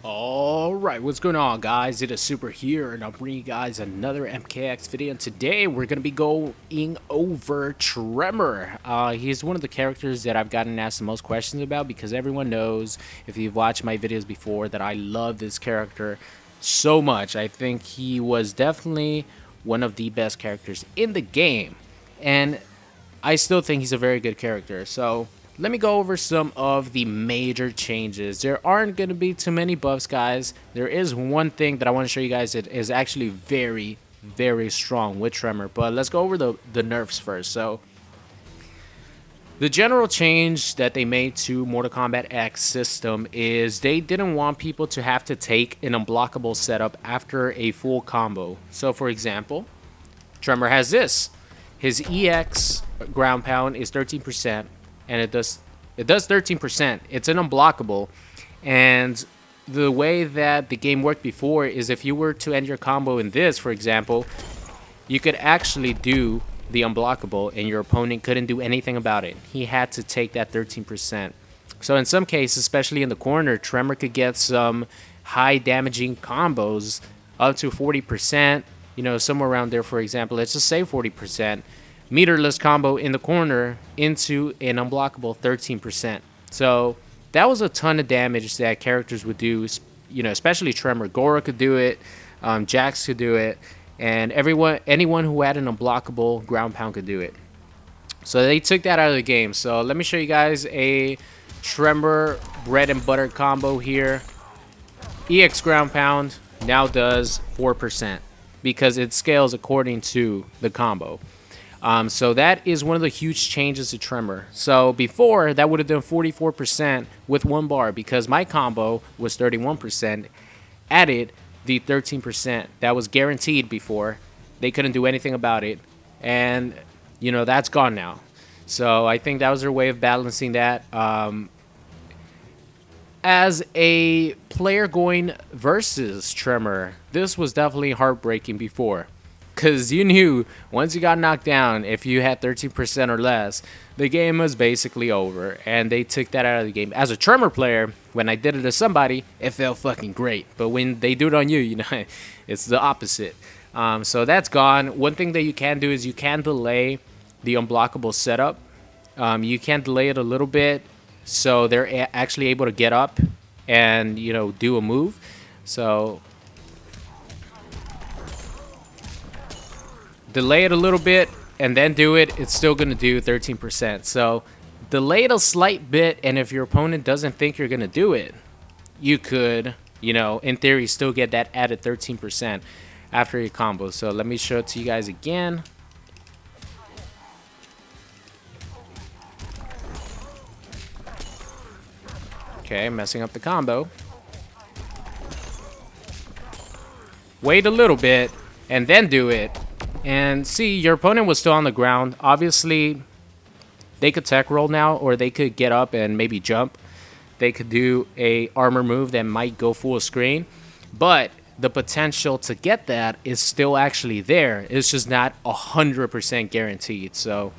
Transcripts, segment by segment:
Alright, what's going on, guys? It is Super here, and I'm bringing you guys another MKX video, and today we're going to be going over Tremor. He's one of the characters that I've gotten asked the most questions about, because everyone knows, if you've watched my videos before, that I love this character so much. I think he was definitely one of the best characters in the game, and I still think he's a very good character. So let me go over some of the major changes. There aren't going to be too many buffs, guys. There is one thing that I want to show you guys that is actually very, very strong with Tremor. But let's go over the nerfs first. So the general change that they made to Mortal Kombat X system is they didn't want people to have to take an unblockable setup after a full combo. So for example, Tremor has this. His EX ground pound is 13%. And it does 13%. It's an unblockable, and the way that the game worked before is if you were to end your combo in this, for example, you could actually do the unblockable and your opponent couldn't do anything about it. He had to take that 13%. So in some cases, especially in the corner, Tremor could get some high damaging combos up to 40%, you know, somewhere around there. For example, let's just say 40%. Meterless combo in the corner into an unblockable 13%. So that was a ton of damage that characters would do, you know, especially Tremor. Gora could do it, Jax could do it, and anyone who had an unblockable ground pound could do it. So they took that out of the game. So let me show you guys a Tremor bread and butter combo here. EX ground pound now does 4% because it scales according to the combo. So that is one of the huge changes to Tremor. So before, that would have done 44% with one bar, because my combo was 31%, added the 13%. That was guaranteed before. They couldn't do anything about it. And, you know, that's gone now. So I think that was their way of balancing that. As a player going versus Tremor, this was definitely heartbreaking before. Because you knew once you got knocked down, if you had 13% or less, the game was basically over. And they took that out of the game. As a Tremor player, when I did it to somebody, it felt fucking great. But when they do it on you, you know, it's the opposite. So that's gone. One thing that you can do is you can delay the unblockable setup. You can delay it a little bit so they're actually able to get up and, you know, do a move. So delay it a little bit and then do it, it's still going to do 13%. So delay it a slight bit, and if your opponent doesn't think you're going to do it, you could, you know, in theory, still get that added 13% after your combo. So let me show it to you guys again. Okay, messing up the combo. Wait a little bit and then do it. And see, your opponent was still on the ground. Obviously, they could tech roll now, or they could get up and maybe jump. They could do a armor move that might go full screen. But the potential to get that is still actually there. It's just not 100% guaranteed. So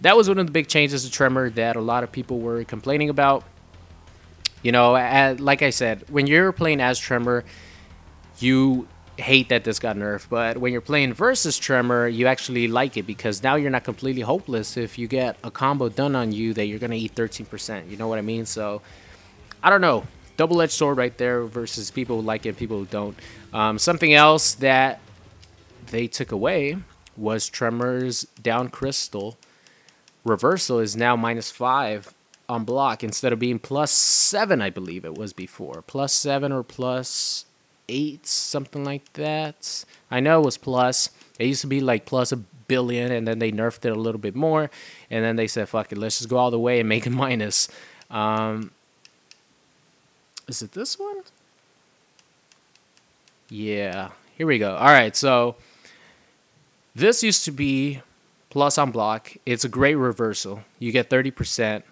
that was one of the big changes to Tremor that a lot of people were complaining about. You know, like I said, when you're playing as Tremor, you hate that this got nerfed, but when you're playing versus Tremor, you actually like it, because now you're not completely hopeless if you get a combo done on you that you're gonna eat 13%. You know what I mean? So I don't know, double-edged sword right there, versus people who like it and people who don't. Something else that they took away was Tremor's down crystal reversal is now -5 on block instead of being +7, I believe it was before. +7 or +8, something like that. I know it was plus. It used to be like +1 billion, and then they nerfed it a little bit more, and then they said, fuck it, let's just go all the way and make it minus. Is it this one? Yeah, here we go. All right, so this used to be plus on block. It's a great reversal. You get 30%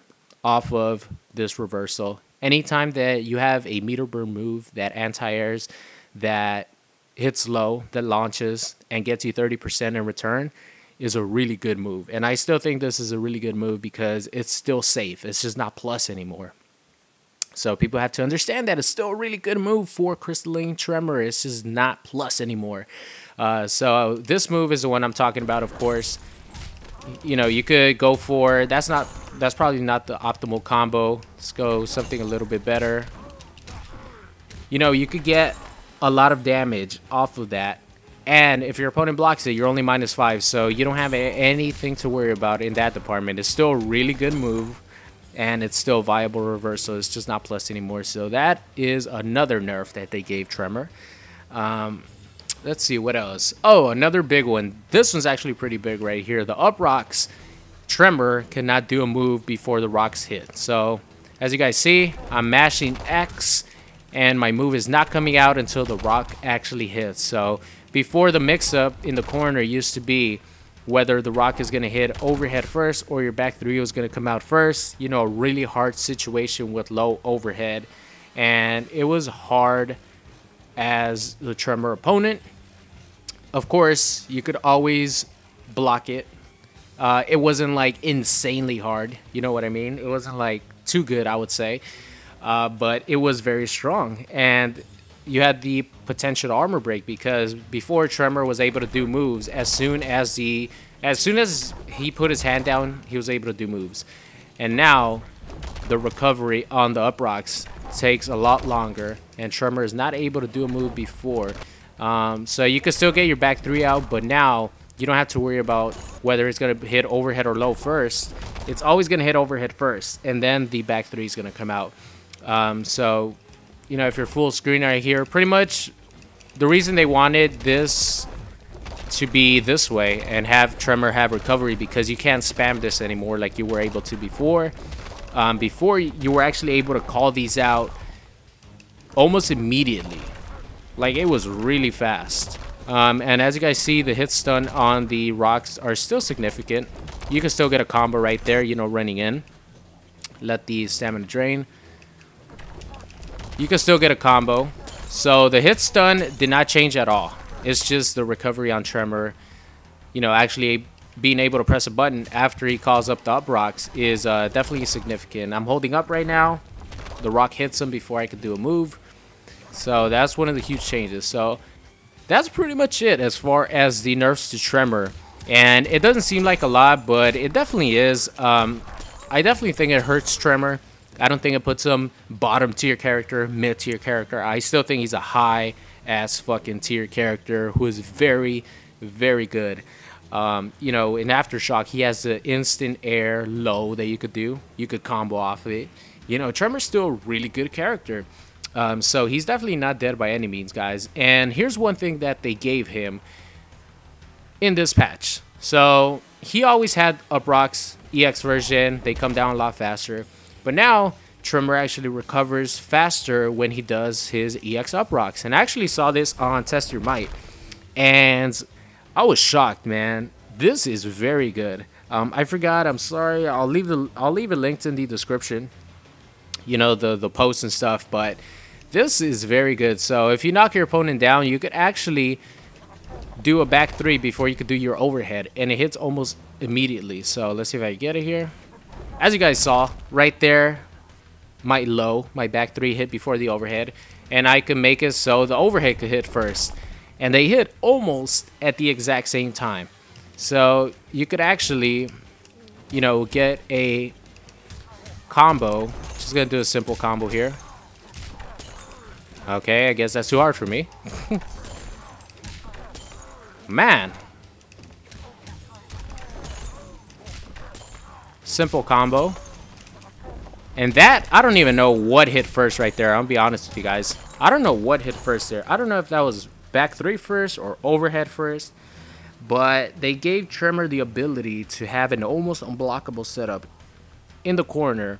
off of this reversal. Anytime that you have a meter burn move that anti-airs, that hits low, that launches, and gets you 30% in return, is a really good move. And I still think this is a really good move because it's still safe. It's just not plus anymore. So people have to understand that it's still a really good move for crystalline tremor. It's just not plus anymore. So this move is the one I'm talking about, of course. You know, you could go for, that's probably not the optimal combo. Let's go something a little bit better. You know, you could get a lot of damage off of that. And if your opponent blocks it, you're only -5. So you don't have anything to worry about in that department. It's still a really good move. And it's still viable reversal. It's just not plus anymore. So that is another nerf that they gave Tremor. Let's see what else. Oh, another big one. This one's actually pretty big right here. The up rocks, Tremor cannot do a move before the rocks hit. So as you guys see, I'm mashing X and my move is not coming out until the rock actually hits. So before, the mix-up in the corner used to be whether the rock is going to hit overhead first or your back 3 was going to come out first. You know, a really hard situation with low overhead. And it was hard as the Tremor opponent. Of course, you could always block it. It wasn't like insanely hard. You know what I mean? It wasn't like too good, I would say. But it was very strong. And you had the potential armor break, because before Tremor was able to do moves, as soon as he put his hand down, he was able to do moves. And now the recovery on the up rocks takes a lot longer, and Tremor is not able to do a move before. So you can still get your back 3 out, but now you don't have to worry about whether it's going to hit overhead or low first. It's always going to hit overhead first, and then the back 3 is going to come out. So, you know, if you're full screen right here, pretty much the reason they wanted this to be this way and have Tremor have recovery, because you can't spam this anymore like you were able to before. Before, you were actually able to call these out almost immediately. Like, it was really fast. And as you guys see, the hit stun on the rocks are still significant. You can still get a combo right there, you know, running in. Let the stamina drain. You can still get a combo. So the hit stun did not change at all. It's just the recovery on Tremor. You know, actually being able to press a button after he calls up the up rocks is definitely significant. I'm holding up right now. The rock hits him before I could do a move. So that's one of the huge changes. So that's pretty much it as far as the nerfs to Tremor. And it doesn't seem like a lot, but it definitely is. I definitely think it hurts Tremor. I don't think it puts him bottom tier character, mid tier character. I still think he's a high ass fucking tier character who is very, very good. You know, in Aftershock, he has the instant air low that you could do. You could combo off of it. You know, Tremor's still a really good character. So he's definitely not dead by any means, guys. And here's one thing that they gave him in this patch. So he always had up rocks, EX version. They come down a lot faster. But now, Tremor actually recovers faster when he does his EX up rocks. And I actually saw this on Test Your Might. And I was shocked, man. This is very good. I forgot, I'm sorry. I'll leave it linked in the description. You know, the posts and stuff. But this is very good. So if you knock your opponent down, you could actually do a back 3 before you could do your overhead. And it hits almost immediately. So let's see if I can get it here. As you guys saw, right there, my back 3 hit before the overhead. And I could make it so the overhead could hit first. And they hit almost at the exact same time. So you could actually, you know, get a combo. Just gonna do a simple combo here. Okay, I guess that's too hard for me. Man. Simple combo. And that, I don't even know what hit first right there. I'll be honest with you guys. I don't know what hit first there. I don't know if that was back 3 first or overhead first. But they gave Tremor the ability to have an almost unblockable setup in the corner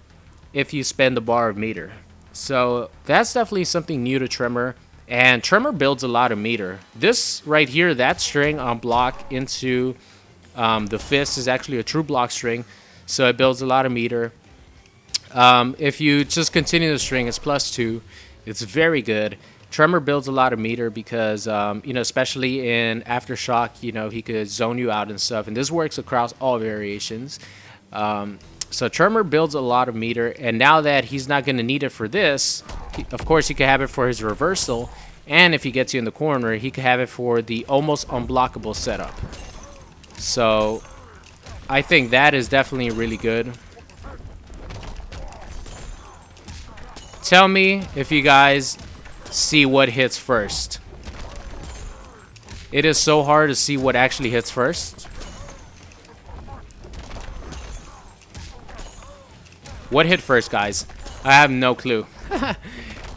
if you spend the bar of meter. So that's definitely something new to Tremor. And Tremor builds a lot of meter. This right here, that string on block into the fist is actually a true block string. So it builds a lot of meter. If you just continue the string, it's +2. It's very good. Tremor builds a lot of meter because, you know, especially in Aftershock, you know, he could zone you out and stuff. And this works across all variations. So Tremor builds a lot of meter, and now that he's not going to need it for this, of course he could have it for his reversal, and if he gets you in the corner, he could have it for the almost unblockable setup. So I think that is definitely really good. Tell me if you guys see what hits first. It is so hard to see what actually hits first. What hit first, guys? I have no clue.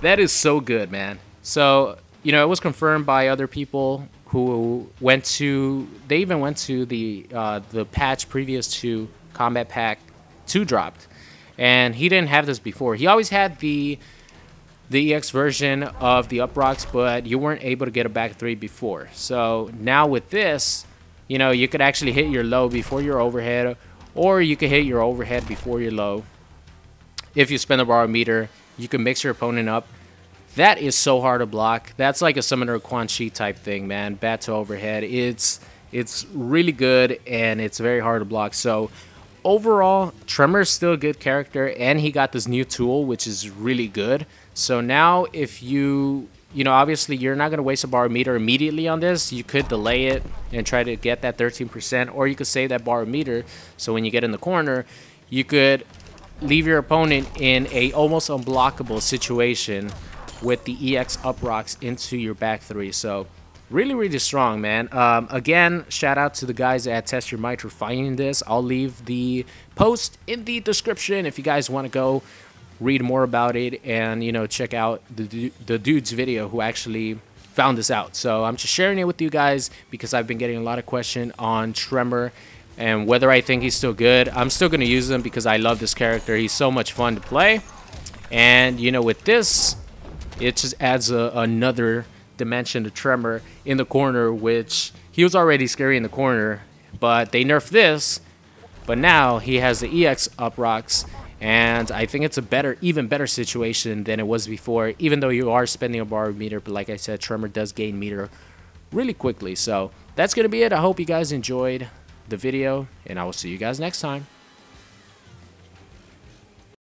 That is so good, man. So, you know, it was confirmed by other people who went to, they even went to the patch previous to Kombat Pack 2 dropped. And he didn't have this before. He always had the EX version of the up rocks, but you weren't able to get a back 3 before. So now with this, you know, you could actually hit your low before your overhead, or you could hit your overhead before your low. If you spend a bar meter, you can mix your opponent up. That is so hard to block. That's like a Summoner Quan Chi type thing, man. Bat to overhead. It's really good, and it's very hard to block. So overall, Tremor is still a good character, and he got this new tool, which is really good. So now if you know, obviously you're not going to waste a bar meter immediately on this. You could delay it and try to get that 13%, or you could save that bar meter. So when you get in the corner, you could leave your opponent in a almost unblockable situation with the EX up rocks into your back 3. So really, really strong, man. Again, shout out to the guys at Test Your Might for finding this. I'll leave the post in the description if you guys want to go read more about it and, you know, check out the dude's video who actually found this out. So I'm just sharing it with you guys because I've been getting a lot of questions on Tremor and whether I think he's still good. I'm still going to use him because I love this character. He's so much fun to play. And, you know, with this, it just adds another dimension to Tremor in the corner, which he was already scary in the corner, but they nerfed this. But now he has the EX up rocks, and I think it's a better, even better situation than it was before, even though you are spending a bar meter. But like I said, Tremor does gain meter really quickly. So that's going to be it. I hope you guys enjoyed the video, and I will see you guys next time.